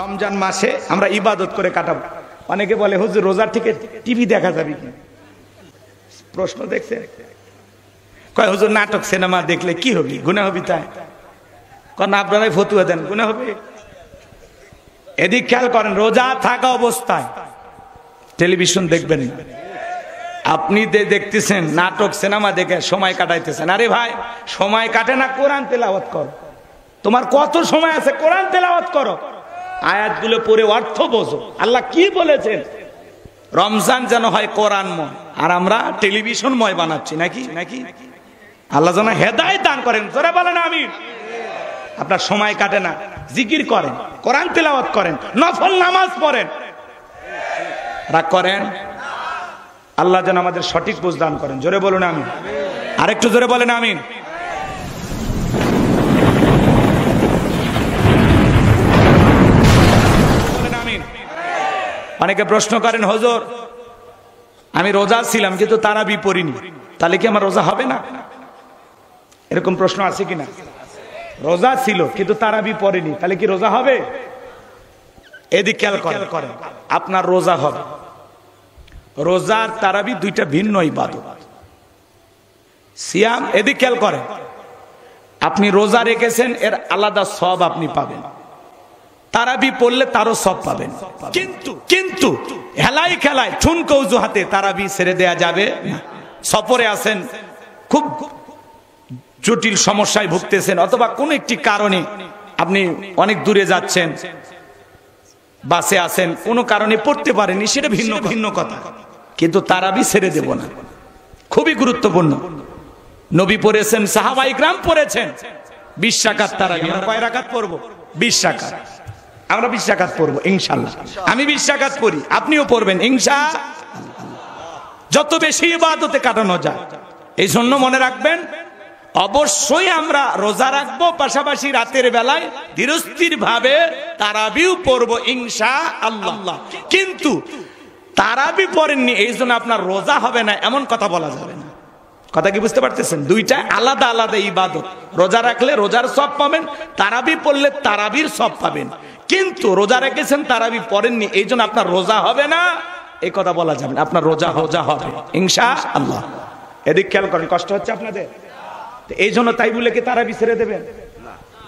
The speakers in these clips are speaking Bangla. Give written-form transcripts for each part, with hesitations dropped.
রমজান মাসে আমরা ইবাদত করে কাটাবো। অনেকে বলে হুজুর রোজার থেকে টিভি দেখা যাবে কি? প্রশ্ন দেখছে, কয় হুজুর নাটক সিনেমা দেখলে কি হবে, গুনাহ হবে? তাই কারণ আপনারাই ফতুয়া দেন গুনাহ হবে। এদিক খেয়াল করেন, রোজা থাকা অবস্থায় টেলিভিশন দেখবেন না। আপনি দেখতেছেন নাটক সিনেমা দেখে সময় কাটাইতেছেন। আরে ভাই, সময় কাটে না, কোরআন তেলাওয়াত করো। তোমার কত সময় আছে, কোরআন তেলাওয়াত করো, আয়াতগুলো পড়ে অর্থ বোঝো। আল্লাহ কি বলেছেন? রমজান যেন হয় কোরআনময়, আর আমরা টেলিভিশনময় বানাচ্ছি নাকি নাকি আল্লাহ যেন হেদায়েত দান করেন। জোরে বলেন আমিন। আপনার সময় কাটে না, জিকির করেন, কোরআন তেলাওয়াত করেন, নফল নামাজ পড়েন, রাগ করেন। আল্লাহ যেন আমাদের সঠিক বুঝ দান করেন। জোরে বলুন আমিন। আরেকটু জোরে বলেন আমিন। অনেকে প্রশ্ন করেন হুজুর আমি রোজা ছিলাম কিন্তু তারাবি পড়িনি, তাহলে কি আমার রোজা হবে না? এরকম প্রশ্ন আছে কিনা? রোজা ছিল কিন্তু তারাবি পড়েনি, তাহলে কি রোজা হবে? এদিক খেয়াল করেন, আপনার রোজা হবে। রোজার তারাবি দুইটা ভিন্ন ইবাদত। সিয়াম, এদিক খেয়াল করেন, আপনি রোজা রেখেছেন এর আলাদা সওয়াব আপনি পাবেন, তারাবি পড়লে তারও সওয়াব পাবেন। কিন্তু হেলাই খেলায় ঠুনকো অজুহাতে তারাবি ছেড়ে দেয়া যাবে না। সফরে আছেন, খুব জটিল সমস্যায় ভুগতেছেন, অথবা কোন একটি কারণে আপনি অনেক দূরে যাচ্ছেন, বাসে আছেন, কোনো কারণে পড়তে পারেননি, সেটা ভিন্ন কথা। কিন্তু তারাবি ছেড়ে দেব না, খুবই গুরুত্বপূর্ণ। নবী পড়েছেন, সাহাবায়ে কিরাম পড়েছেন 20 রাকাত তারাবি। আমরা কয় রাকাত পড়ব? 20 রাকাত। আমরা 20 রাকাত পড়ব ইনশাআল্লাহ। আমি 20 রাকাত পড়ি, আপনিও পড়বেন ইনশাআল্লাহ। যত বেশি ইবাদতে কাটানো যায়। এই জন্য মনে রাখবেন, অবশ্যই আমরা রোজা রাখবো, পাশাপাশি রাতের বেলায় ধীরস্থির ভাবে তারাবিও পড়বো ইনশাআল্লাহ। কিন্তু তারাবি পড়েননি এই জন্য আপনার রোজা হবে না, এমন কথা বলা যাবে না। কথা কি বুঝতে পারতেছেন? দুইটা আলাদা আলাদা ইবাদত। রোজা রাখলে রোজার সওয়াব পাবেন, তারাবি পড়লে তারাবির সওয়াব পাবেন। কিন্তু রোজা রেখেছেন, তারাবি পড়েননি, এই জন্য আপনার রোজা হবে না, এই কথা বলা যাবে না। আপনার রোজা হবে ইনশাআল্লাহ। এদিক খেয়াল করেন, কষ্ট হচ্ছে আপনাদের? এই জন্য তাই বলে কি তারাবি ছেড়ে দেবেন?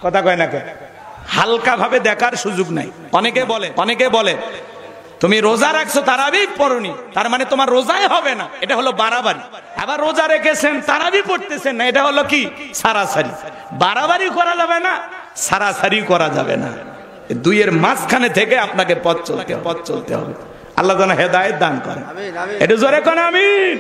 কথা কয় না, হালকা ভাবে দেখার সুযোগ নাই। অনেকে বলে তুমি রোজা রাখছো তারাবি পড়নি, তার মানে তোমার রোজাই হবে না, এটা হলো বাড়াবাড়ি। আবার রোজা রেখেছেন তারাবি পড়তেছেন না, এটা হলো কি? সারাসারি। বাড়াবাড়ি করা যাবে না, সারাসারি করা যাবে না। দুইয়ের মাঝখানে থেকে আপনাকে পথ চলতে হবে। আল্লাহ যেন হেদায়েত দান করেন। এটা জোরে কোন আমিন।